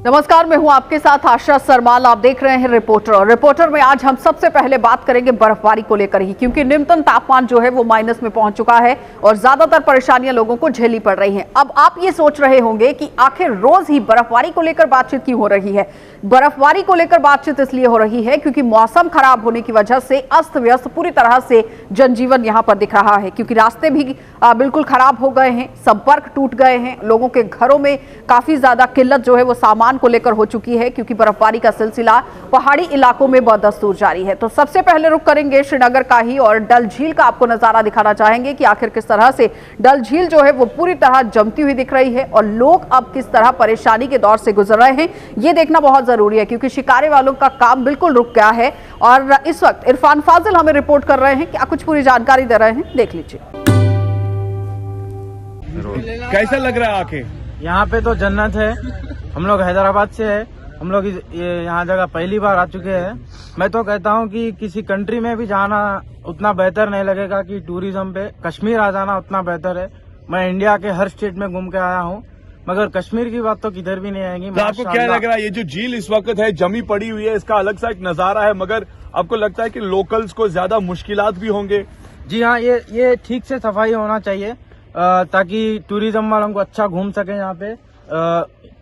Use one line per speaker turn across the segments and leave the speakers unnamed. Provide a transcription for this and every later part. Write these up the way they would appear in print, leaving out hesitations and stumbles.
नमस्कार, मैं हूं आपके साथ आशा सरमाल। आप देख रहे हैं रिपोर्टर में आज हम सबसे पहले बात करेंगे बर्फबारी को लेकर ही, क्योंकि न्यूनतम तापमान जो है वो माइनस में पहुंच चुका है और ज्यादातर परेशानियां लोगों को झेलनी पड़ रही हैं। अब आप ये सोच रहे होंगे कि आखिर रोज ही बर्फबारी को लेकर बातचीत क्यों हो रही है। बर्फबारी को लेकर बातचीत इसलिए हो रही है क्योंकि मौसम खराब होने की वजह से अस्त व्यस्त पूरी तरह से जनजीवन यहां पर दिख रहा है, क्योंकि रास्ते भी बिल्कुल खराब हो गए हैं, संपर्क टूट गए हैं, लोगों के घरों में काफी ज्यादा किल्लत जो है वो सामान को लेकर हो चुकी है, क्योंकि बर्फबारी का सिलसिला पहाड़ी इलाकों में बदस्तूर जारी है। तो सबसे पहले रुक करेंगे श्रीनगर का ही और डल झील का आपको नजारा दिखाना चाहेंगे कि आखिर किस तरह से डल झील जो है वो पूरी तरह जमती हुई दिख रही है और लोग अब किस तरह परेशानी के दौर से गुजर रहे हैं, ये देखना बहुत जरूरी है, क्योंकि शिकारे वालों का काम बिल्कुल रुक गया है। और इस वक्त इरफान फाजिल हमें रिपोर्ट कर रहे हैं, क्या कुछ पूरी जानकारी दे रहे हैं, देख लीजिए।
कैसा लग रहा है आके?
यहाँ पे तो जन्नत है। हम लोग हैदराबाद से है, हम लोग ये यहाँ जगह पहली बार आ चुके हैं। मैं तो कहता हूँ कि किसी कंट्री में भी जाना उतना बेहतर नहीं लगेगा कि टूरिज्म पे कश्मीर आ जाना उतना बेहतर है। मैं इंडिया के हर स्टेट में घूम के आया हूँ, मगर कश्मीर की बात तो किधर भी नहीं आएगी।
तो आपको क्या लग रहा है, ये जो झील इस वक्त है जमी पड़ी हुई है, इसका अलग सा एक नजारा है, मगर आपको लगता है कि लोकल्स को ज्यादा मुश्किलात भी होंगे?
जी हाँ, ये ठीक से सफाई होना चाहिए ताकि टूरिज्म वालों को अच्छा घूम सके यहाँ पे,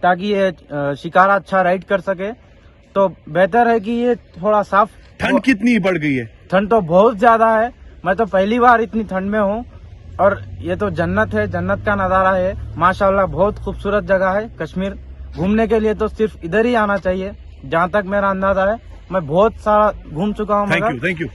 ताकि ये शिकारा अच्छा राइड कर सके। तो बेहतर है कि ये थोड़ा साफ।
ठंड कितनी बढ़ गई है?
ठंड तो बहुत ज्यादा है, मैं तो पहली बार इतनी ठंड में हूँ। और ये तो जन्नत है, जन्नत का नजारा है माशाल्लाह। बहुत खूबसूरत जगह है कश्मीर, घूमने के लिए तो सिर्फ इधर ही आना चाहिए, जहाँ तक मेरा अंदाजा है। मैं बहुत सारा घूम चुका हूँ।
Thank you.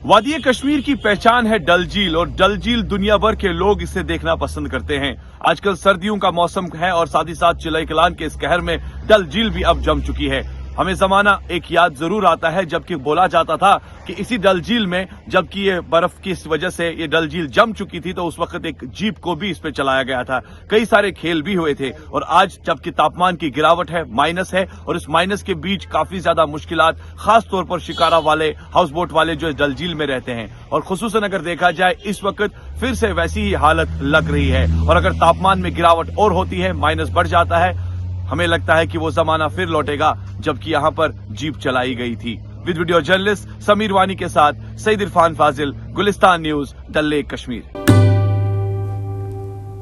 वादी कश्मीर की पहचान है डल झील, और डल झील दुनिया भर के लोग इसे देखना पसंद करते हैं। आजकल सर्दियों का मौसम है और साथ ही साथ चिलई कलान के इस कहर में डल झील भी अब जम चुकी है। हमें जमाना एक याद जरूर आता है जबकि बोला जाता था कि इसी डल झील में, जबकि ये बर्फ की वजह से ये डल झील जम चुकी थी, तो उस वक्त एक जीप को भी इस पे चलाया गया था। कई सारे खेल भी हुए थे। और आज जबकि तापमान की गिरावट है, माइनस है, और इस माइनस के बीच काफी ज्यादा मुश्किलात, खास तौर पर शिकारा वाले, हाउस बोट वाले जो डल झील में रहते हैं। और खुसूसन अगर देखा जाए इस वक्त फिर से वैसी ही हालत लग रही है। और अगर तापमान में गिरावट और होती है, माइनस बढ़ जाता है, हमें लगता है कि वो जमाना फिर लौटेगा जबकि यहाँ पर जीप चलाई गई थी। विद वीडियो जर्नलिस्ट समीर वानी के साथ सईद इरफान फाजिल, गुलिस्तान न्यूज, डल लेक, कश्मीर।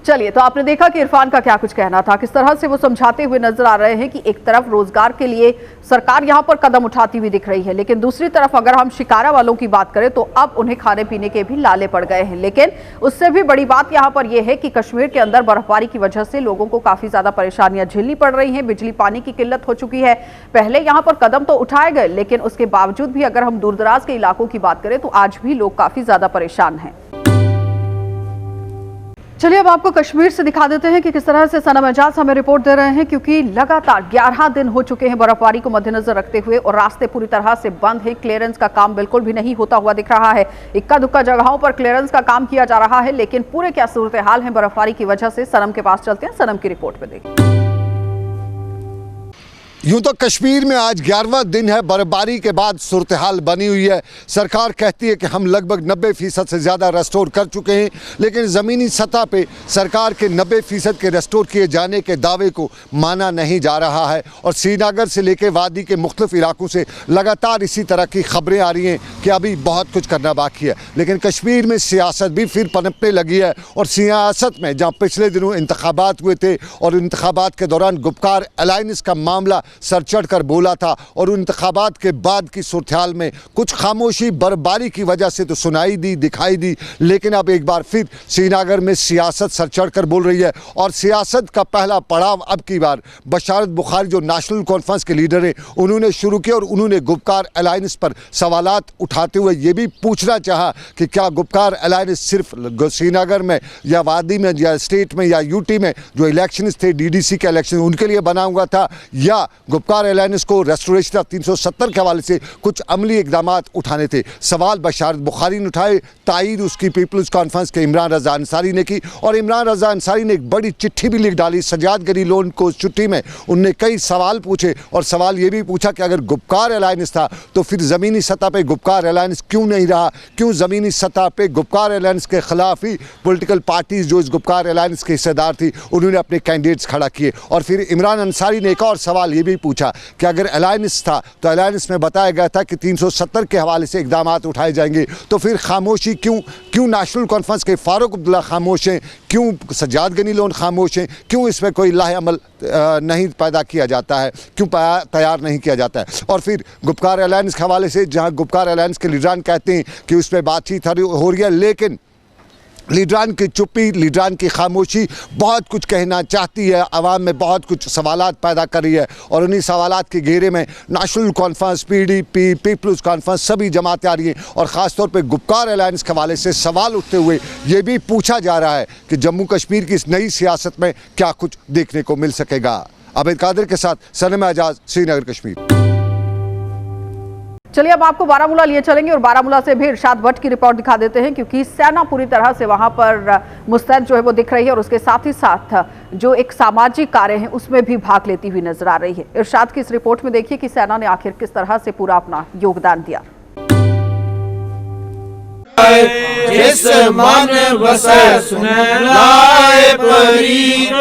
चलिए, तो आपने देखा कि इरफान का क्या कुछ कहना था, किस तरह से वो समझाते हुए नजर आ रहे हैं कि एक तरफ रोजगार के लिए सरकार यहां पर कदम उठाती हुई दिख रही है, लेकिन दूसरी तरफ अगर हम शिकारा वालों की बात करें तो अब उन्हें खाने पीने के भी लाले पड़ गए हैं। लेकिन उससे भी बड़ी बात यहां पर यह है कि कश्मीर के अंदर बर्फबारी की वजह से लोगों को काफी ज्यादा परेशानियां झेलनी पड़ रही हैं। बिजली पानी की किल्लत हो चुकी है। पहले यहां पर कदम तो उठाए गए, लेकिन उसके बावजूद भी अगर हम दूरदराज के इलाकों की बात करें तो आज भी लोग काफी ज्यादा परेशान हैं। चलिए, अब आपको कश्मीर से दिखा देते हैं कि किस तरह से सनम एजाज हमें रिपोर्ट दे रहे हैं, क्योंकि लगातार 11 दिन हो चुके हैं बर्फबारी को मद्देनजर रखते हुए और रास्ते पूरी तरह से बंद हैं। क्लियरेंस का काम बिल्कुल भी नहीं होता हुआ दिख रहा है। इक्का दुक्का जगहों पर क्लियरेंस का काम किया जा रहा है, लेकिन पूरे क्या सूरत हाल है बर्फबारी की वजह से, सनम के पास चलते हैं, सनम की रिपोर्ट में देखिए।
यूं तो कश्मीर में आज 11वां दिन है, बर्फबारी के बाद सूरत हाल बनी हुई है। सरकार कहती है कि हम लगभग 90% से ज़्यादा रेस्टोर कर चुके हैं, लेकिन ज़मीनी सतह पे सरकार के 90% के रेस्टोर किए जाने के दावे को माना नहीं जा रहा है। और श्रीनगर से लेकर वादी के मुख्तलिफ इलाकों से लगातार इसी तरह की खबरें आ रही हैं कि अभी बहुत कुछ करना बाकी है। लेकिन कश्मीर में सियासत भी फिर पनपने लगी है, और सियासत में जहाँ पिछले दिनों इंतखाबात हुए थे और इंतखाबात के दौरान गुपकार अलायंस का मामला सर चढ़ कर बोला था, और उन इंतखाबात के बाद की सूरत में कुछ खामोशी बर्फबारी की वजह से तो सुनाई दी, दिखाई दी, लेकिन अब एक बार फिर श्रीनगर में सियासत सर चढ़ कर बोल रही है। और सियासत का पहला पड़ाव अब की बार बशारत बुखारी जो नेशनल कॉन्फ्रेंस के लीडर हैं उन्होंने शुरू किया, और उन्होंने गुपकार अलायंस पर सवालात उठाते हुए ये भी पूछना चाहा कि क्या गुपकार अलायंस सिर्फ श्रीनगर में या वादी में या स्टेट में या यूटी में जो इलेक्शन थे, डीडीसी के इलेक्शन, उनके लिए बना हुआ था, या गुपकार अलायंस को रेस्टोरेशन ऑफ 370 के हवाले से कुछ अमली इकदाम उठाने थे। सवाल बशारत बुखारी ने उठाए, तायीद उसकी पीपल्स कॉन्फ्रेंस के इमरान रजा अंसारी ने की, और इमरान रजा अंसारी ने एक बड़ी चिट्ठी भी लिख डाली सजाद गरी लोन को। उस चिट्ठी में उनने कई सवाल पूछे, और सवाल ये भी पूछा कि अगर गुपकार अलायंस था तो फिर ज़मीनी सतह पर गुपकार अलायंस क्यों नहीं रहा, क्यों ज़मीनी सतह पर गुपकार अलायंस के खिलाफ ही पॉलिटिकल पार्टीज जो इस गुपकार अलायंस के हिस्सेदार थी उन्होंने अपने कैंडिडेट्स खड़ा किए। और फिर इमरान अंसारी ने एक और सवाल ये भी भी पूछा कि अगर अलायंस था तो अलायंस में बताया गया था कि 370 के हवाले से इकदाम उठाए जाएंगे, तो फिर खामोशी क्यों? क्यों नेशनल कॉन्फ्रेंस के फारूक अब्दुल्ला खामोश हैं? क्यों सज्जाद गनी लोन खामोश हैं? क्यों इसमें कोई लाहे अमल नहीं पैदा किया जाता है? क्यों तैयार नहीं किया जाता है? और फिर गुपकार अलायंस के हवाले से, जहां गुपकार अलायंस के लीडरान कहते हैं कि उस पर बातचीत हो रही है, लेकिन लीडरान की चुप्पी, लीडरान की खामोशी बहुत कुछ कहना चाहती है, आवाम में बहुत कुछ सवालात पैदा कर रही है। और उन्हीं सवालात के घेरे में national conference, PDP, people's conference, सभी जमातें आ रही हैं। और ख़ास तौर पे गुपकार अलायंस के हवाले से सवाल उठते हुए ये भी पूछा जा रहा है कि जम्मू कश्मीर की इस नई सियासत में क्या कुछ देखने को मिल सकेगा। आबिद कादिर के साथ सनम एजाज, श्रीनगर, कश्मीर।
चलिए अब आपको बारामूला लिए चलेंगे और बारामूला से भी इरशाद भट्ट की रिपोर्ट दिखा देते हैं, क्योंकि सेना पूरी तरह से वहां पर मुस्तैद जो है वो दिख रही है और उसके साथ ही साथ जो एक सामाजिक कार्य है उसमें भी भाग लेती हुई नजर आ रही है। इरशाद की इस रिपोर्ट में देखिए कि सेना ने आखिर किस तरह से पूरा अपना योगदान दिया।
जिस मन बसे सुन लाए परीत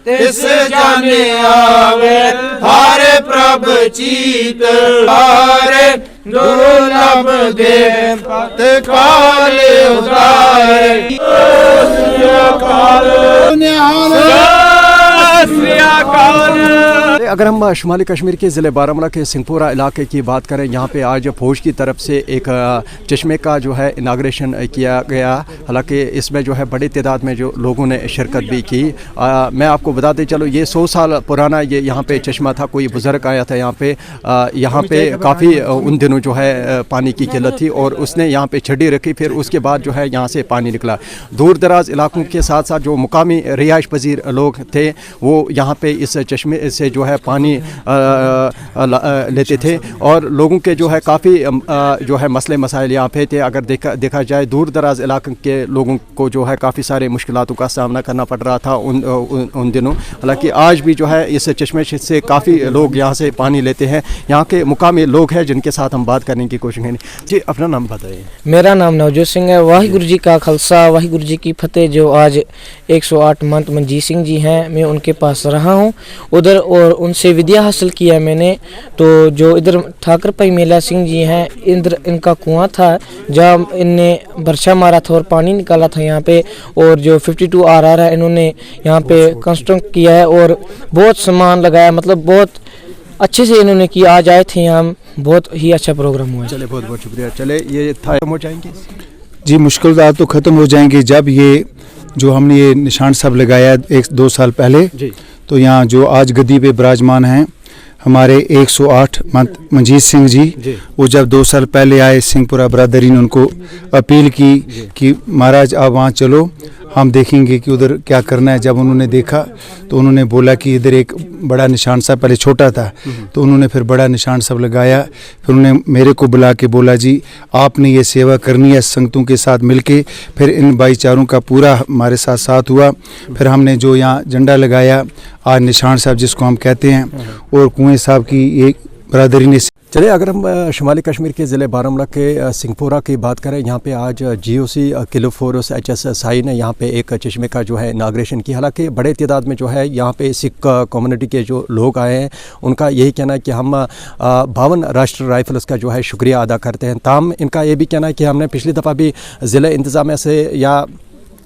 तिस जाने आवे हारे प्रभ चीत हारे दुर्लभ दे तत्काल उतारे।
अगर हम शुमाली कश्मीर के ज़िले बारामूला के सिंहपुरा इलाके की बात करें, यहाँ पे आज फ़ौज की तरफ से एक चश्मे का जो है इनाग्रेशन किया गया। हालांकि इसमें जो है बड़ी तादाद में जो लोगों ने शिरकत भी की। मैं आपको बताते चलो, ये 100 साल पुराना ये यहाँ पे चश्मा था। कोई बुज़ुर्ग आया था यहाँ पे काफ़ी उन दिनों जो है पानी की किल्लत थी और उसने यहाँ पे छड़ी रखी, फिर उसके बाद जो है यहाँ से पानी निकला। दूर दराज इलाकों के साथ साथ जो मुकामी रिहाइश पजीर लोग थे वो यहाँ पे इस चश्मे से जो है पानी लेते थे और लोगों के जो है काफ़ी जो है मसले मसाइल यहाँ पे थे। अगर देखा जाए दूर दराज इलाकों के लोगों को जो है काफ़ी सारे मुश्किलातों का सामना करना पड़ रहा था उन दिनों। हालांकि आज भी जो है इस चश्मे से काफ़ी लोग यहाँ से पानी लेते हैं। यहाँ के मुकामी लोग हैं जिनके साथ हम बात करने की कोशिश करेंगे। जी, अपना नाम बताइए।
मेरा नाम नवजोत सिंह है। वाहिगुरु जी का खालसा, वाहिगुरु जी की फतेह। जो आज 108 महंत मनजीत सिंह जी हैं, मैं उनके पास रहा हूँ उधर और उनसे विद्या हासिल किया मैंने। तो जो इधर ठाकर भाई मेला सिंह जी हैं, इधर इनका कुआं था जहाँ इनने बरछा मारा था और पानी निकाला था यहाँ पे। और जो 52 RR है इन्होंने यहाँ पे कंस्ट्रक्ट किया है और बहुत सामान लगाया, मतलब बहुत अच्छे से इन्होंने किया। आज आए थे यहाँ, बहुत ही अच्छा प्रोग्राम हुआ।
चले, बहुत बहुत शुक्रिया। चले, ये खत्म हो जाएंगे
जी। मुश्किल तो ख़त्म हो जाएंगी जब ये जो हमने ये निशान सब लगाया 1-2 साल पहले जी। तो यहाँ जो आज गद्दी पे विराजमान हैं हमारे 108 महंत मनजीत सिंह जी, वो जब 2 साल पहले आए, सिंहपुरा बरादरी ने उनको अपील की कि महाराज आप वहाँ चलो, हम देखेंगे कि उधर क्या करना है। जब उन्होंने देखा तो उन्होंने बोला कि इधर एक बड़ा निशान साहब, पहले छोटा था तो उन्होंने फिर बड़ा निशान साहब लगाया। फिर उन्होंने मेरे को बुला के बोला जी आपने ये सेवा करनी है संगतों के साथ मिलके। फिर इन भाईचारों का पूरा हमारे साथ हुआ। फिर हमने जो यहाँ झंडा लगाया आज निशान साहब जिसको हम कहते हैं, और कुएं साहब की एक बरादरी ने।
चलिए, अगर हम शुमाली कश्मीर के ज़िले बारामूला के सिंहपुरा की बात करें, यहाँ पे आज GOC किलो फोर्स HSI ने यहाँ पे एक चश्मे का जो है इनाग्रेशन किया। हालांकि बड़े तादाद में जो है यहाँ पे सिख कम्युनिटी के जो लोग आए हैं उनका यही कहना है कि हम 52 राष्ट्रीय राइफल्स का जो है शुक्रिया अदा करते हैं। ताम इनका ये भी कहना है कि हमने पिछली दफ़ा भी ज़िला इंतज़ामिया से या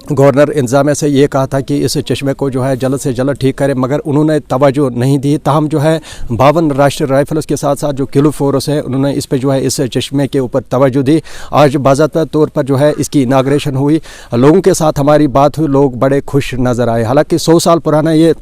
गवर्नर इंतज़ामिया से ये कहा था कि इस चश्मे को जो है जल्द से जल्द ठीक करें, मगर उन्होंने तवज्जो नहीं दी। ताहम जो है 52 राष्ट्रीय राइफल्स के साथ साथ जो किलो फोर्स है उन्होंने इस पे जो है इस चश्मे के ऊपर तवज्जो दी। आज बाज़ाब्ता तौर पर जो है इसकी इनाग्रेशन हुई, लोगों के साथ हमारी बात हुई, लोग बड़े खुश नज़र आए। हालांकि 100 साल पुराना ये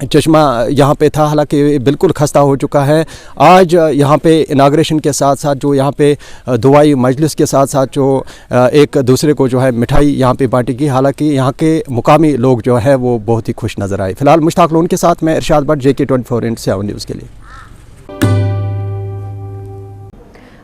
चश्मा यहाँ पे था, हालांकि बिल्कुल खस्ता हो चुका है। आज यहाँ पे इनाग्रेशन के साथ साथ जो यहाँ पे दुआई मजलिस के साथ साथ जो एक दूसरे को जो है मिठाई यहाँ पे बांटी गई। हालांकि यहाँ के मुकामी लोग जो है वो बहुत ही खुश नज़र आए। फिलहाल मुश्ताक लोन के साथ मैं इरशाद भट्ट, JK 24/7 न्यूज़ के लिए।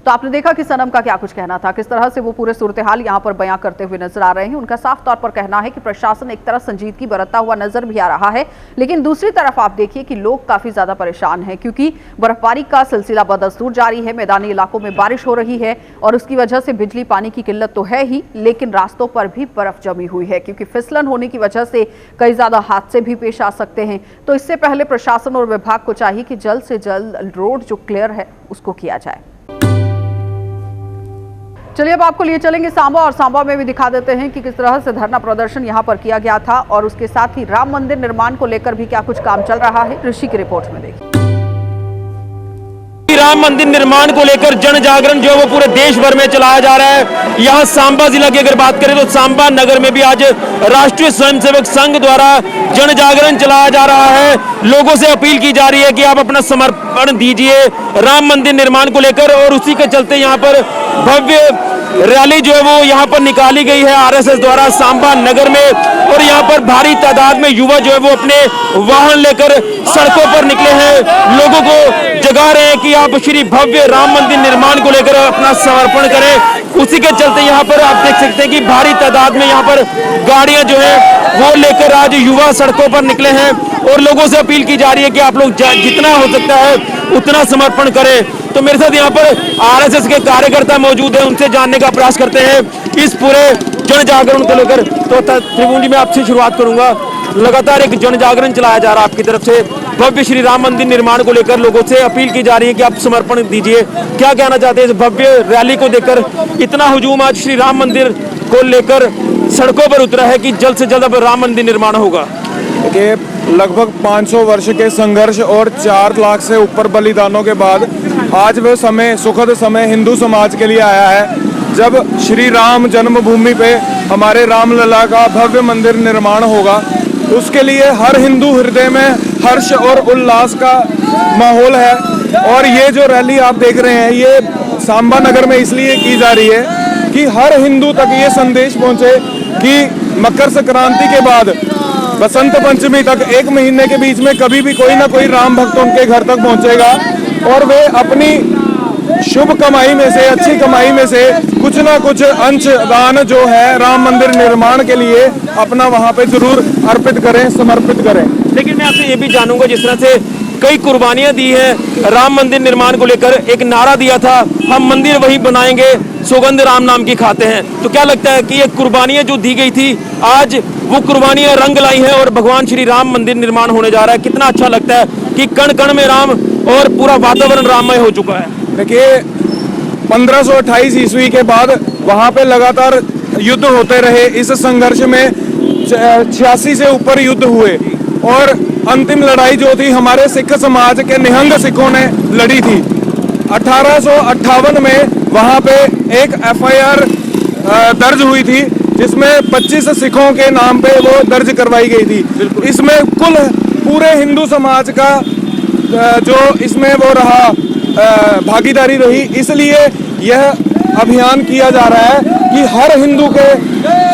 तो आपने देखा कि सनम का क्या कुछ कहना था, किस तरह से वो पूरे सूरत हाल यहाँ पर बयां करते हुए नजर आ रहे हैं। उनका साफ तौर पर कहना है कि प्रशासन एक तरफ संजीदगी बरतता हुआ नजर भी आ रहा है, लेकिन दूसरी तरफ आप देखिए कि लोग काफी ज्यादा परेशान हैं, क्योंकि बर्फबारी का सिलसिला बदस्तूर जारी है। मैदानी इलाकों में बारिश हो रही है और उसकी वजह से बिजली पानी की किल्लत तो है ही, लेकिन रास्तों पर भी बर्फ जमी हुई है, क्योंकि फिसलन होने की वजह से कई ज्यादा हादसे भी पेश आ सकते हैं। तो इससे पहले प्रशासन और विभाग को चाहिए कि जल्द से जल्द रोड जो क्लियर है उसको किया जाए। चलिए अब आपको लिए चलेंगे सांबा, और सांबा में भी दिखा देते हैं कि किस तरह से धरना प्रदर्शन यहां पर किया गया था, और उसके साथ ही राम मंदिर निर्माण को लेकर भी क्या कुछ काम चल रहा है, ऋषि की रिपोर्ट में देखिए।
राम मंदिर निर्माण को लेकर जन जागरण जो है वो पूरे देश भर में चलाया जा रहा है। यहाँ सांबा जिला की अगर बात करें तो सांबा नगर में भी आज राष्ट्रीय स्वयंसेवक संघ द्वारा जन जागरण चलाया जा रहा है। लोगों से अपील की जा रही है कि आप अपना समर्पण दीजिए राम मंदिर निर्माण को लेकर, और उसी के चलते यहाँ पर भव्य रैली जो है वो यहाँ पर निकाली गई है आरएसएस द्वारा सांबा नगर में, और यहाँ पर भारी तादाद में युवा जो है वो अपने वाहन लेकर सड़कों पर निकले हैं, लोगों को जगा रहे हैं कि आप श्री भव्य राम मंदिर निर्माण को लेकर अपना समर्पण करें। उसी के चलते यहाँ पर आप देख सकते हैं कि भारी तादाद में यहाँ पर गाड़ियां जो है वो लेकर आज युवा सड़कों पर निकले हैं, और लोगों से अपील की जा रही है कि आप लोग जितना हो सकता है उतना समर्पण करें। तो मेरे साथ यहाँ पर आरएसएस के कार्यकर्ता मौजूद हैं, उनसे जानने का प्रयास करते हैं इस पूरे जन जागरण को लेकर। तो त्रिभुवन जी मैं आपसे शुरुआत करूंगा, लगातार एक जन जागरण चलाया जा रहा है आपकी तरफ से भव्य श्री राम मंदिर निर्माण को लेकर, लोगों से अपील की जा रही है कि आप समर्पण दीजिए। क्या कहना चाहते हैं इस भव्य रैली को देखकर? इतना हुजूम आज श्री राम मंदिर को लेकर सड़कों पर उतरा है कि जल्द से जल्द अब राम मंदिर निर्माण होगा।
देखिए, लगभग 500 वर्ष के संघर्ष और 4 लाख से ऊपर बलिदानों के बाद आज वह समय, सुखद समय हिंदू समाज के लिए आया है जब श्री राम जन्मभूमि पे हमारे रामलला का भव्य मंदिर निर्माण होगा। उसके लिए हर हिंदू हृदय में हर्ष और उल्लास का माहौल है, और ये जो रैली आप देख रहे हैं ये सांबा नगर में इसलिए की जा रही है कि हर हिंदू तक ये संदेश पहुंचे कि मकर संक्रांति के बाद बसंत पंचमी तक 1 महीने के बीच में कभी भी कोई ना कोई राम भक्त उनके घर तक पहुंचेगा, और वे अपनी शुभ कमाई में से, अच्छी कमाई में से कुछ ना कुछ अंश दान जो है राम मंदिर निर्माण के लिए अपना वहां पे जरूर अर्पित करें, समर्पित करें।
लेकिन मैं आपसे ये भी जानूंगा, जिस तरह से कई कुर्बानियां दी हैं राम मंदिर निर्माण को लेकर, एक नारा दिया था हम मंदिर वही बनाएंगे सौगंध राम नाम की खाते हैं, तो क्या लगता है कि ये कुर्बानियां जो दी गई थी आज वो कुर्बानियां रंग लाई हैं और भगवान श्री राम मंदिर निर्माण होने जा रहा है? कितना अच्छा लगता है कि कण कण में राम और पूरा वातावरण राममय हो चुका है।
देखिए, 1528 ईस्वी के बाद वहां पे लगातार युद्ध होते रहे। इस संघर्ष में 86 से ऊपर युद्ध हुए, और अंतिम लड़ाई जो थी हमारे सिख समाज के निहंग सिखों ने लड़ी थी। 1858 में वहां पे एक FIR दर्ज हुई थी जिसमें 25 सिखों के नाम पे वो दर्ज करवाई गई थी। इसमें कुल पूरे हिंदू समाज का जो इसमें वो रहा भागीदारी रही, इसलिए यह अभियान किया जा रहा है कि हर हिंदू के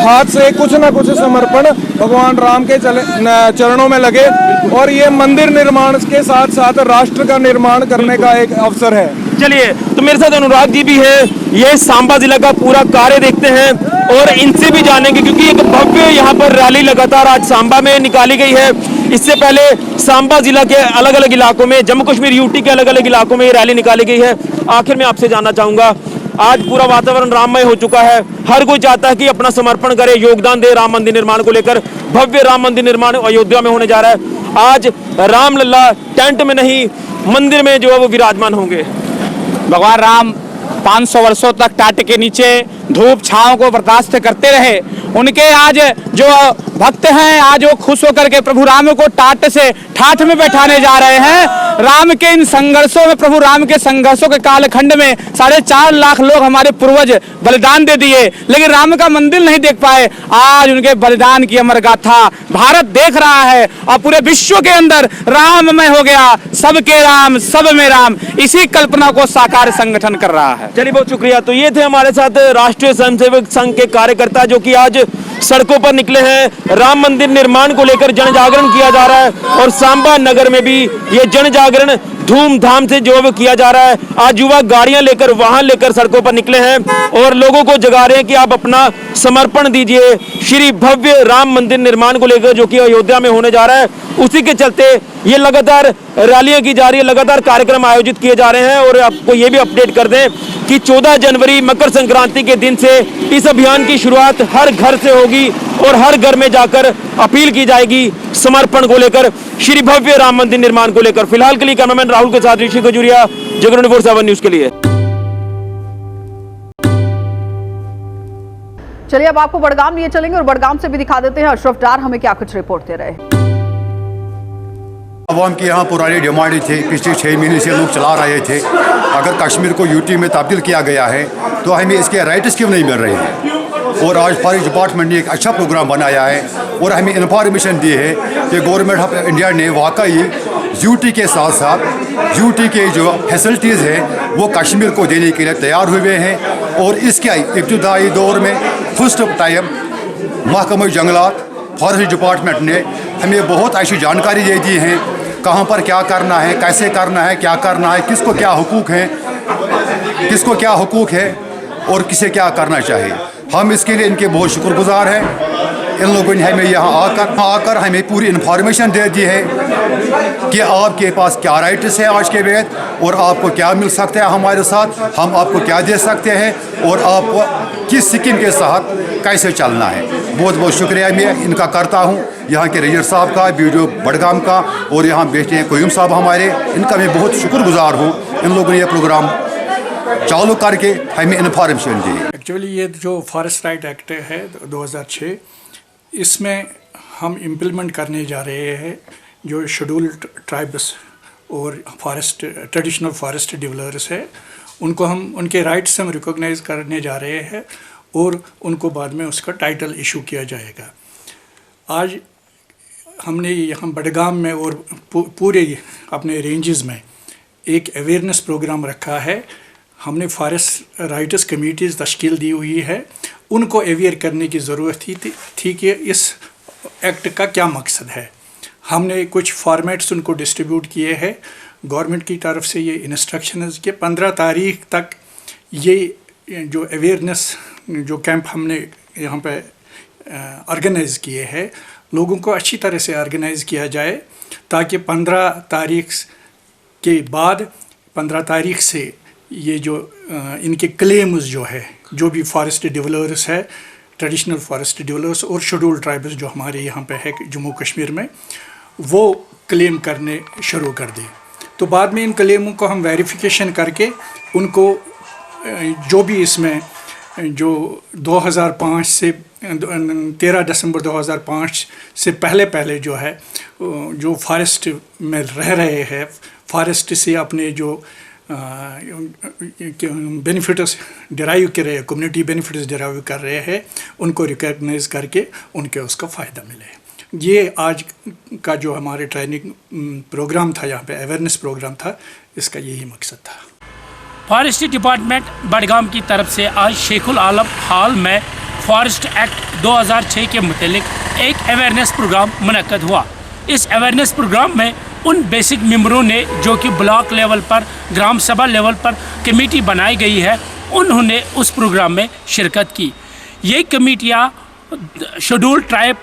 हाथ से कुछ ना कुछ समर्पण भगवान राम के चरणों में लगे, और ये मंदिर निर्माण के साथ साथ राष्ट्र का निर्माण करने का एक अवसर है।
चलिए, तो मेरे साथ अनुराग जी भी है, ये सांबा जिला का पूरा कार्य देखते हैं और इनसे भी जानेंगे, क्योंकि एक भव्य यहाँ पर रैली लगातार आज सांबा में निकाली गई है। इससे पहले सांबा जिला के अलग अलग इलाकों में, जम्मू कश्मीर यूटी के अलग अलग इलाकों में ये रैली निकाली गई है। आखिर में आपसे जानना चाहूंगा, आज पूरा वातावरण राममय हो चुका है, हर कोई चाहता है कि अपना समर्पण करे, योगदान दे राम मंदिर निर्माण को लेकर। भव्य राम मंदिर निर्माण अयोध्या में होने जा रहा है। आज रामलला टेंट में नहीं मंदिर में जो है वो विराजमान होंगे।
भगवान राम 500 वर्षों तक टाट के नीचे धूप छांव को बर्दाश्त करते रहे। उनके आज जो भक्त हैं आज वो खुश होकर के प्रभु राम को टाट से ठाठ में बैठाने जा रहे हैं। राम के इन संघर्षों में, प्रभु राम के संघर्षों के कालखंड में 4.5 लाख लोग हमारे पूर्वज बलिदान दे दिए, लेकिन राम का मंदिर नहीं देख पाए। आज उनके बलिदान की अमर गाथा भारत देख रहा है, और पूरे विश्व के अंदर राममय हो गया, सबके राम सब में राम, इसी कल्पना को साकार संगठन कर रहा है।
चलिए, बहुत शुक्रिया। तो ये थे हमारे साथ राष्ट्रीय स्वयंसेवक संघ के कार्यकर्ता जो कि आज सड़कों पर निकले हैं। राम मंदिर निर्माण को लेकर जन जागरण किया जा रहा है, और सांबा नगर में भी ये जन जागरण धूमधाम से जो वो किया जा रहा है। आज युवा गाड़ियां लेकर, वाहन लेकर सड़कों पर निकले हैं और लोगों को जगा रहे हैं कि आप अपना समर्पण दीजिए श्री भव्य राम मंदिर निर्माण को लेकर, जो कि अयोध्या में होने जा रहा है। उसी के चलते ये लगातार रैलियां की जा रही है, लगातार कार्यक्रम आयोजित किए जा रहे हैं। और आपको ये भी अपडेट कर दें कि 14 जनवरी मकर संक्रांति के दिन से इस अभियान की शुरुआत हर घर से होगी और हर घर में जाकर अपील की जाएगी समर्पण को लेकर, श्री भव्य राम मंदिर निर्माण को लेकर। फिलहाल के लिए कैमरामैन राहुल के साथ ऋषि खजूरिया, जगरण 24/7 न्यूज के लिए।
चलिए अब आपको बड़गाम लिए चलेंगे और बड़गाम से भी दिखा देते हैं अशरफ डार हमें क्या कुछ रिपोर्ट दे रहे हैं।
अवाम की यहाँ पुरानी डिमांड थी, पिछले 6 महीने से लोग चला रहे थे। अगर कश्मीर को यूटी में तब्दील किया गया है तो हमें इसके राइट्स क्यों नहीं मिल रहे हैं। और आज फॉरेस्ट डिपार्टमेंट ने एक अच्छा प्रोग्राम बनाया है और हमें इन्फॉर्मेशन दी है कि गवर्नमेंट ऑफ इंडिया ने वाकई यूटी के साथ साथ यूटी के जो फैसिलिटीज़ हैं वो कश्मीर को देने के लिए तैयार हुए हैं। और इसके इब्तदाई दौर में फर्स्ट टाइम महकमा जंगलात फॉरेस्ट डिपार्टमेंट ने हमें बहुत अच्छी जानकारी दे दी है, कहाँ पर क्या करना है, कैसे करना है, क्या करना है, किसको क्या हुकूक है और किसे क्या करना चाहिए। हम इसके लिए इनके बहुत शुक्रगुजार हैं। इन लोगों ने हमें यहाँ आकर हमें पूरी इन्फॉर्मेशन दे दी है कि आपके पास क्या राइट्स है आज के बाद और आपको क्या मिल सकता है हमारे साथ, हम आपको क्या दे सकते हैं और आपको किस स्कीम के साथ कैसे चलना है। बहुत बहुत शुक्रिया मैं इनका करता हूँ, यहाँ के रेंजर साहब का, बीडीओ बड़गाम का और यहाँ बैठे हैं कोयूम साहब हमारे, इनका मैं बहुत शुक्रगुजार हूँ। इन लोगों ने यह प्रोग्राम चालू करके हमें इन्फॉर्मेशन दी।
एक्चुअली ये जो फॉरेस्ट राइट एक्ट है 2006, इसमें हम इम्प्लीमेंट करने जा रहे हैं जो शेड्यूल्ड ट्राइब्स और फॉरेस्ट ट्रेडिशनल फॉरेस्ट डेवलपर्स है, उनको हम उनके राइट्स हम रिकॉग्नाइज करने जा रहे हैं और उनको बाद में उसका टाइटल इशू किया जाएगा। आज हमने यहाँ बड़गाम में और पूरे अपने रेंजेस में एक अवेयरनेस प्रोग्राम रखा है। हमने फॉरेस्ट राइट्स कमेटीज़ तश्कील दी हुई है, उनको अवेयर करने की ज़रूरत थी कि इस एक्ट का क्या मकसद है। हमने कुछ फॉर्मेट्स उनको डिस्ट्रीब्यूट किए हैं। गवर्नमेंट की तरफ से ये इंस्ट्रक्शन के 15 तारीख तक ये जो अवेयरनेस जो कैंप हमने यहाँ पे ऑर्गेनाइज़ किए हैं, लोगों को अच्छी तरह से ऑर्गेनाइज़ किया जाए ताकि 15 तारीख के बाद 15 तारीख से ये जो इनके क्लेम्स जो है, जो भी फॉरेस्ट डेवलपर्स है, ट्रेडिशनल फॉरेस्ट डेवलपर्स और शेड्यूल्ड ट्राइब्स जो हमारे यहाँ पे है जम्मू कश्मीर में, वो क्लेम करने शुरू कर दें। तो बाद में इन क्लेमों को हम वेरिफिकेशन करके उनको जो भी इसमें जो 2005 से 13 दिसंबर 2005 से पहले जो है जो फॉरेस्ट में रह रहे हैं, फॉरेस्ट से अपने जो बेनिफिट्स डिराइव कर रहे हैं, कम्युनिटी बेनिफिट्स डिराइव कर रहे हैं, उनको रिकॉग्नाइज करके उनके उसका फ़ायदा मिले। ये आज का जो हमारे ट्रेनिंग प्रोग्राम था, यहाँ पे अवेयरनेस प्रोग्राम था, इसका यही मकसद था।
फॉरेस्ट डिपार्टमेंट बड़गाम की तरफ से आज शेखुल आलम हॉल में फॉरेस्ट एक्ट 2006 के मुतालिक एक अवेयरनेस प्रोग्राम मुनक्कद हुआ। इस अवेयरनेस प्रोग्राम में उन बेसिक मेंबरों ने जो कि ब्लॉक लेवल पर, ग्राम सभा लेवल पर कमेटी बनाई गई है, उन्होंने उस प्रोग्राम में शिरकत की। ये कमेटियाँ शेड्यूल्ड ट्राइब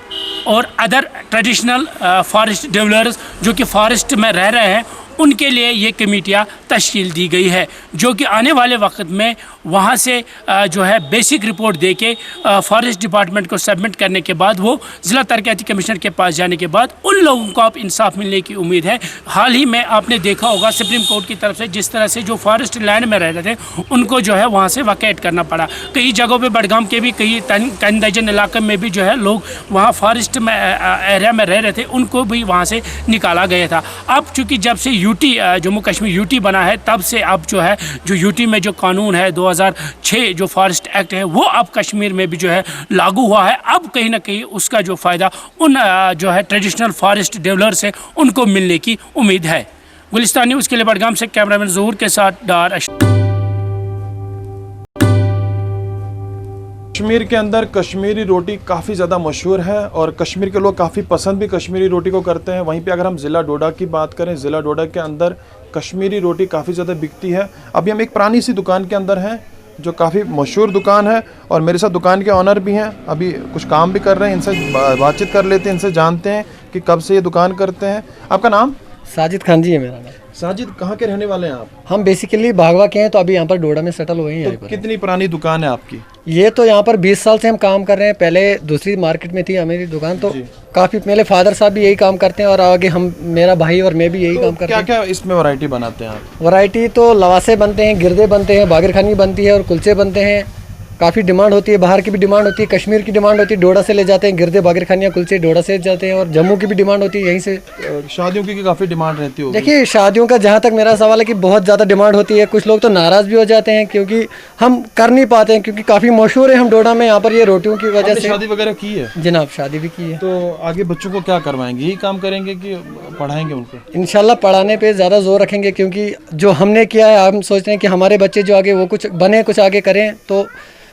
और अदर ट्रेडिशनल फॉरेस्ट डेवलपर्स जो कि फॉरेस्ट में रह रहे हैं, उनके लिए ये कमेटियाँ तश्कील दी गई है, जो कि आने वाले वक्त में वहाँ से जो है बेसिक रिपोर्ट दे के फॉरेस्ट डिपार्टमेंट को सबमिट करने के बाद वो ज़िला तरक्याती कमिश्नर के पास जाने के बाद उन लोगों को अब इंसाफ मिलने की उम्मीद है। हाल ही में आपने देखा होगा सुप्रीम कोर्ट की तरफ से जिस तरह से जो फॉरेस्ट लैंड में रह रहे थे उनको जो है वहाँ से वैकेट करना पड़ा। कई जगहों पर बड़गाम के भी कई कंदजन इलाके में भी जो है लोग वहाँ फॉरेस्ट में एरिया में रह रहे थे, उनको भी वहाँ से निकाला गया था। अब चूँकि जब से यूटी जम्मू कश्मीर यूटी बना है, तब से अब जो है जो यूटी में जो कानून है 2006 जो फॉरेस्ट एक्ट है वो अब कश्मीर में भी जो है लागू हुआ है। अब कहीं ना कहीं उसका जो फ़ायदा उन जो है ट्रेडिशनल फॉरेस्ट डेवलपर्स है उनको मिलने की उम्मीद है। गुलिस्तान न्यूज़ के लिए बड़गाम से कैमरामैन ज़हूर के साथ डार।
कश्मीर के अंदर कश्मीरी रोटी काफ़ी ज़्यादा मशहूर है और कश्मीर के लोग काफ़ी पसंद भी कश्मीरी रोटी को करते हैं। वहीं पे अगर हम ज़िला डोडा की बात करें, ज़िला डोडा के अंदर कश्मीरी रोटी काफ़ी ज़्यादा बिकती है। अभी हम एक पुरानी सी दुकान के अंदर हैं जो काफ़ी मशहूर दुकान है और मेरे साथ दुकान के ऑनर भी हैं। अभी कुछ काम भी कर रहे हैं, इनसे बातचीत कर लेते हैं, इनसे जानते हैं कि कब से ये दुकान करते हैं। आपका नाम?
साजिद खान जी है मेरा नाम।
साजिद, कहाँ के रहने वाले हैं आप?
हम बेसिकली भागवा के हैं, तो अभी यहाँ पर डोडा में सेटल हुए हैं।
तो कितनी पुरानी दुकान है आपकी?
ये तो यहाँ पर 20 साल से हम काम कर रहे हैं। पहले दूसरी मार्केट में थी मेरी दुकान, तो काफ़ी मेरे फादर साहब भी यही काम करते हैं और आगे हम, मेरा भाई और मैं भी यही काम करते हैं।
क्या क्या इसमें वैरायटी बनाते हैं आप?
वैरायटी तो लवासे बनते हैं, गिरदे बनते हैं, बागरखानी बनती है और कुलचे बनते हैं। काफ़ी डिमांड होती है, बाहर की भी डिमांड होती है, कश्मीर की डिमांड होती है, डोडा से ले जाते हैं गिरदे बागरखानियाँ कुलचे डोडा से जाते हैं और जम्मू की भी डिमांड होती है यहीं से।
शादियों की काफ़ी डिमांड रहती है।
देखिए शादियों का जहाँ तक मेरा सवाल है कि बहुत ज़्यादा डिमांड होती है। कुछ लोग तो नाराज़ भी हो जाते हैं क्योंकि हम कर नहीं पाते हैं, क्योंकि काफ़ी मशहूर है हम डोडा में यहाँ पर ये रोटियों की वजह से।
शादी वगैरह की है?
जनाब शादी भी की है।
तो आगे बच्चों को क्या करवाएंगे? यही काम करेंगे कि पढ़ाएंगे उनको?
इंशाल्लाह पढ़ाने पे ज़्यादा जोर रखेंगे, क्योंकि जो हमने किया है हम सोच रहे हैं कि हमारे बच्चे जो आगे वो कुछ बने, कुछ आगे करें। तो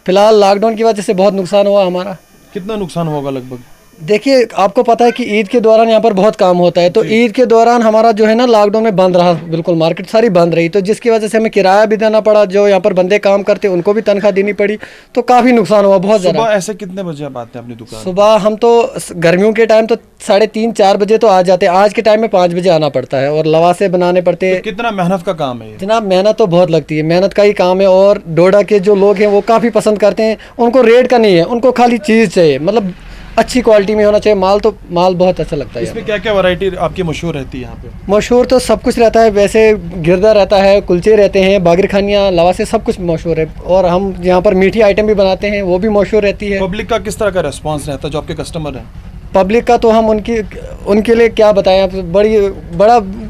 फिलहाल लॉकडाउन की वजह से बहुत नुकसान हुआ हमारा।
कितना नुकसान होगा लगभग?
देखिए आपको पता है कि ईद के दौरान यहाँ पर बहुत काम होता है, तो ईद के दौरान हमारा जो है ना लॉकडाउन में बंद रहा, बिल्कुल मार्केट सारी बंद रही, तो जिसकी वजह से हमें किराया भी देना पड़ा। जो यहाँ पर बंदे काम करते उनको भी तनख्वाह देनी पड़ी, तो काफ़ी नुकसान हुआ बहुत ज़्यादा।
सुबह ऐसे कितने बजे आप आते हैं अपनी दुकान?
सुबह हम तो गर्मियों के टाइम तो 3:30-4 बजे तो आ जाते हैं। आज के टाइम में 5 बजे आना पड़ता है और लवासे बनाने पड़ते हैं।
तो कितना मेहनत का काम है ये?
जनाब मेहनत तो बहुत लगती है, मेहनत का ही काम है। और डोडा के जो लोग हैं वो काफ़ी पसंद करते हैं। उनको रेट का नहीं है, उनको खाली चीज़ चाहिए, मतलब अच्छी क्वालिटी में होना चाहिए माल। तो माल बहुत अच्छा लगता है।
इसमें क्या क्या वैरायटी आपकी मशहूर रहती है यहाँ पे?
मशहूर तो सब कुछ रहता है, वैसे गिरदा रहता है, कुलचे रहते हैं, बागरखानियाँ, लवासे, सब कुछ मशहूर है। और हम यहाँ पर मीठी आइटम भी बनाते हैं, वो भी मशहूर रहती है।
पब्लिक का किस तरह का रिस्पॉन्स रहता है जो आपके कस्टमर हैं?
पब्लिक का तो हम उनके लिए क्या बताएं,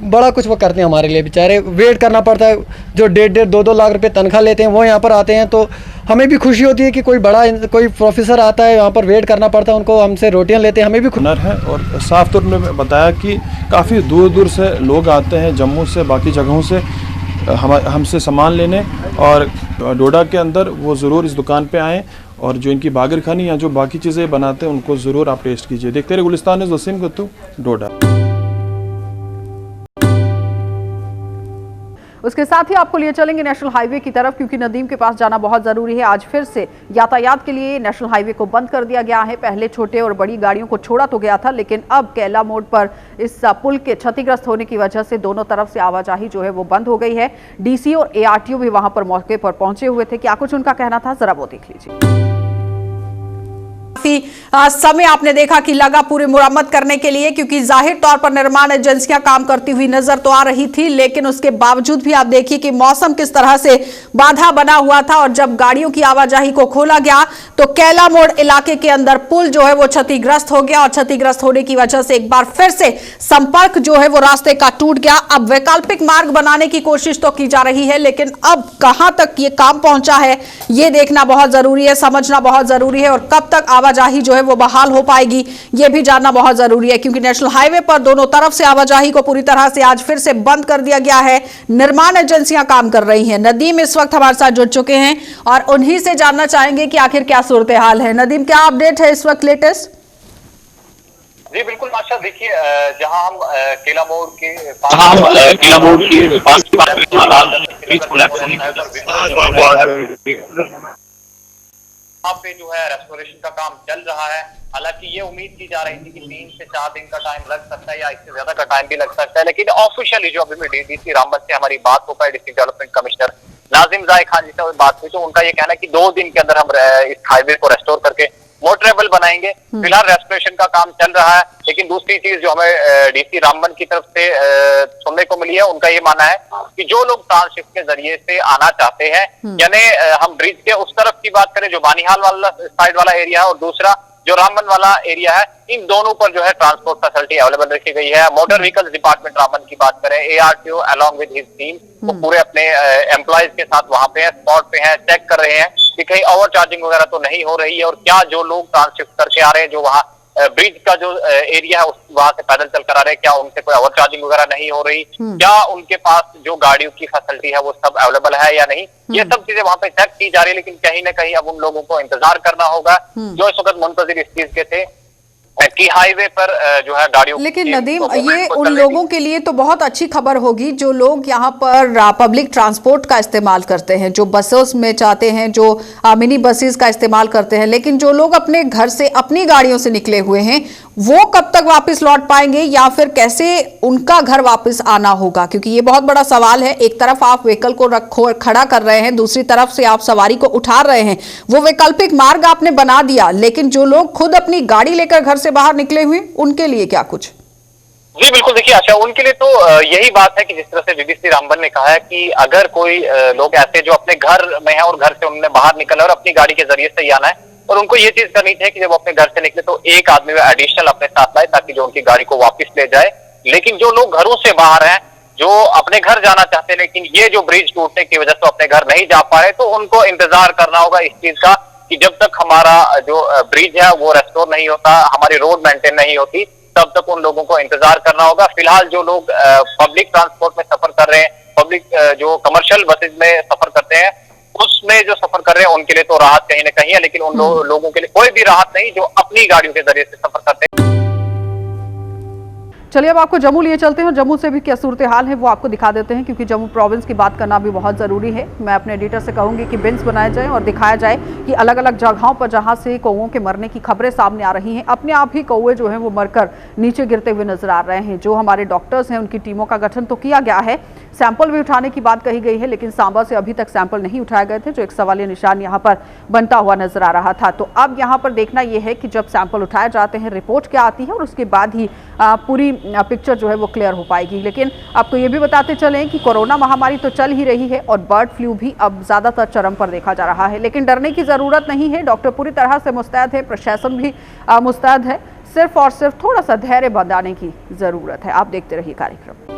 बड़ा कुछ वो करते हैं हमारे लिए। बेचारे वेट करना पड़ता है, जो 1.5-2 लाख रुपए तनख्वाह लेते हैं वो यहाँ पर आते हैं, तो हमें भी खुशी होती है कि कोई प्रोफेसर आता है, यहाँ पर वेट करना पड़ता है उनको, हमसे रोटियाँ लेते हैं, हमें भी
हुनर है। और साफ तौर में बताया कि काफ़ी दूर दूर से लोग आते हैं, जम्मू से, बाकी जगहों से हमसे सामान लेने, और डोडा के अंदर वो ज़रूर इस दुकान पे आएँ और जो इनकी बागरखानी या जो बाकी चीज़ें बनाते हैं उनको ज़रूर आप टेस्ट कीजिए। देखते रहे गुलिस्तान न्यूज़, वसीम गत्तू, डोडा।
उसके साथ ही आपको लिए चलेंगे नेशनल हाईवे की तरफ, क्योंकि नदीम के पास जाना बहुत जरूरी है। आज फिर से यातायात के लिए नेशनल हाईवे को बंद कर दिया गया है। पहले छोटे और बड़ी गाड़ियों को छोड़ा तो गया था, लेकिन अब कैला मोड़ पर इस पुल के क्षतिग्रस्त होने की वजह से दोनों तरफ से आवाजाही जो है वो बंद हो गई है। डीसी और एआरटीओ भी वहां पर मौके पर पहुंचे हुए थे। क्या कुछ उनका कहना था, जरा वो देख लीजिए।
समय आपने देखा कि लगा पूरी मुरम्मत करने के लिए, क्योंकि जाहिर तौर पर निर्माण एजेंसियां काम करती हुई नजर तो आ रही थी, लेकिन उसके बावजूद भी आप देखिए कि मौसम किस तरह से बाधा बना हुआ था। और जब गाड़ियों की आवाजाही को खोला गया तो कैला मोड़ इलाके के अंदर पुल जो है वो क्षतिग्रस्त हो गया, और क्षतिग्रस्त होने की वजह से एक बार फिर से संपर्क जो है वो रास्ते का टूट गया। अब वैकल्पिक मार्ग बनाने की कोशिश तो की जा रही है, लेकिन अब कहां तक ये काम पहुंचा है ये देखना बहुत जरूरी है, समझना बहुत जरूरी है, और कब तक आवाजाही जो है वो बहाल हो पाएगी ये भी जानना बहुत जरूरी है, क्योंकि नेशनल हाईवे पर दोनों तरफ से आवाजाही को पूरी तरह से आज फिर से बंद कर दिया गया है। निर्माण एजेंसियां काम कर रही हैं। नदीम इस वक्त हमारे साथ जुड़ चुके हैं और उन्हीं से जानना चाहेंगे कि आखिर क्या सूरत हाल है। नदीम, क्या अपडेट है इस वक्त लेटेस्ट?
जी बिल्कुल माशा, देखिए जहां हम केला मोड़ के वहाँ पे जो है रेस्टोरेशन का काम चल रहा है। हालांकि ये उम्मीद की जा रही थी कि 3 से 4 दिन का टाइम लग सकता है या इससे ज्यादा का टाइम भी लग सकता है, लेकिन ऑफिशियली जो अभी डीसी रामबन से हमारी बात हो पाई, डिस्ट्रिक्ट डेवलपमेंट कमिश्नर नाजिम जाए खान जी से बात हुई, तो उनका ये कहना है कि 2 दिन के अंदर हम इस हाईवे को रेस्टोर करके मोटरेबल बनाएंगे। फिलहाल रेस्टोरेशन का काम चल रहा है, लेकिन दूसरी चीज जो हमें डीसी रामबन की तरफ से सुनने को मिली है, उनका ये मानना है कि जो लोग ट्रांसशिप के जरिए से आना चाहते हैं, यानी हम ब्रिज के उस तरफ की बात करें जो बानीहाल वाला साइड वाला एरिया है और दूसरा जो रामबन वाला एरिया है, इन दोनों पर जो है ट्रांसपोर्ट फैसिलिटी अवेलेबल रखी गई है। मोटर व्हीकल्स डिपार्टमेंट रामबन की बात करें, ARTO along with his team वो पूरे अपने एम्प्लॉयज के साथ वहां पे है, स्पॉट पे है, चेक कर रहे हैं कि कहीं ओवर चार्जिंग वगैरह तो नहीं हो रही है, और क्या जो लोग ट्रांसशिफ्ट करके आ रहे हैं जो वहाँ ब्रिज का जो एरिया है वहां से पैदल चल कर आ रहे हैं, क्या उनसे कोई ओवर चार्जिंग वगैरह नहीं हो रही, क्या उनके पास जो गाड़ियों की फैसिलिटी है वो सब अवेलेबल है या नहीं, ये सब चीजें वहां पे चेक की जा रही है। लेकिन कहीं ना कहीं अब उन लोगों को इंतजार करना होगा जो इस वक्त मुंतजिर इस चीज के थे कि हाईवे पर जो है गाड़ियों।
लेकिन नदीम, ये उन लोगों के लिए तो बहुत अच्छी खबर होगी जो लोग यहाँ पर पब्लिक ट्रांसपोर्ट का इस्तेमाल करते हैं, जो बसों में जाते हैं, जो मिनी बसेस का इस्तेमाल करते हैं, लेकिन जो लोग अपने घर से अपनी गाड़ियों से निकले हुए हैं वो कब तक वापस लौट पाएंगे या फिर कैसे उनका घर वापस आना होगा? क्योंकि ये बहुत बड़ा सवाल है। एक तरफ आप व्हीकल को खड़ा कर रहे हैं, दूसरी तरफ से आप सवारी को उठा रहे हैं, वो वैकल्पिक मार्ग आपने बना दिया, लेकिन जो लोग खुद अपनी गाड़ी लेकर घर से बाहर निकले हुए उनके लिए क्या कुछ?
जी बिल्कुल, देखिए आशा, उनके लिए तो यही बात है कि जिस तरह से बीबीसी रामबन ने कहा है कि अगर कोई लोग ऐसे जो अपने घर में है और घर से उन्होंने बाहर निकला और अपनी गाड़ी के जरिए से ही आना है, और उनको ये चीज करनी चाहिए कि जब अपने घर से निकले तो एक आदमी एडिशनल अपने साथ लाए ताकि जो उनकी गाड़ी को वापस ले जाए। लेकिन जो लोग घरों से बाहर हैं, जो अपने घर जाना चाहते हैं लेकिन ये जो ब्रिज टूटने की वजह से अपने घर नहीं जा पा रहे, तो उनको इंतजार करना होगा इस चीज का कि जब तक हमारा जो ब्रिज है वो रेस्टोर नहीं होता, हमारी रोड मेंटेन नहीं होती, तब तक उन लोगों को इंतजार करना होगा। फिलहाल जो लोग पब्लिक ट्रांसपोर्ट में सफर कर रहे हैं, पब्लिक जो कमर्शियल बसेज में सफर करते हैं, उसमें जो सफर कर रहे हैं उनके लिए तो राहत कहीं ना कहीं है, लेकिन उन लोगों के लिए कोई भी राहत नहीं जो अपनी गाड़ियों के जरिए से सफर करते हैं।
चलिए अब आपको जम्मू लिए चलते हैं। जम्मू से भी क्या सूरत हाल है वो आपको दिखा देते हैं, क्योंकि जम्मू प्रोविंस की बात करना भी बहुत ज़रूरी है। मैं अपने एडिटर से कहूँगी कि बिन्स बनाए जाएं और दिखाया जाए कि अलग अलग जगहों पर जहाँ से कौओं के मरने की खबरें सामने आ रही हैं, अपने आप ही कौए जो हैं वो मरकर नीचे गिरते हुए नजर आ रहे हैं। जो हमारे डॉक्टर्स हैं उनकी टीमों का गठन तो किया गया है, सैंपल भी उठाने की बात कही गई है, लेकिन सांबा से अभी तक सैंपल नहीं उठाए गए थे, जो एक सवालिया निशान यहाँ पर बनता हुआ नजर आ रहा था। तो अब यहाँ पर देखना यह है कि जब सैंपल उठाए जाते हैं रिपोर्ट क्या आती है और उसके बाद ही पूरी पिक्चर जो है वो क्लियर हो पाएगी। लेकिन आपको ये भी बताते चलें कि कोरोना महामारी तो चल ही रही है और बर्ड फ्लू भी अब ज्यादातर चरम पर देखा जा रहा है, लेकिन डरने की जरूरत नहीं है। डॉक्टर पूरी तरह से मुस्तैद है, प्रशासन भी मुस्तैद है, सिर्फ और सिर्फ थोड़ा सा धैर्य बनाने की जरूरत है। आप देखते रहिए कार्यक्रम।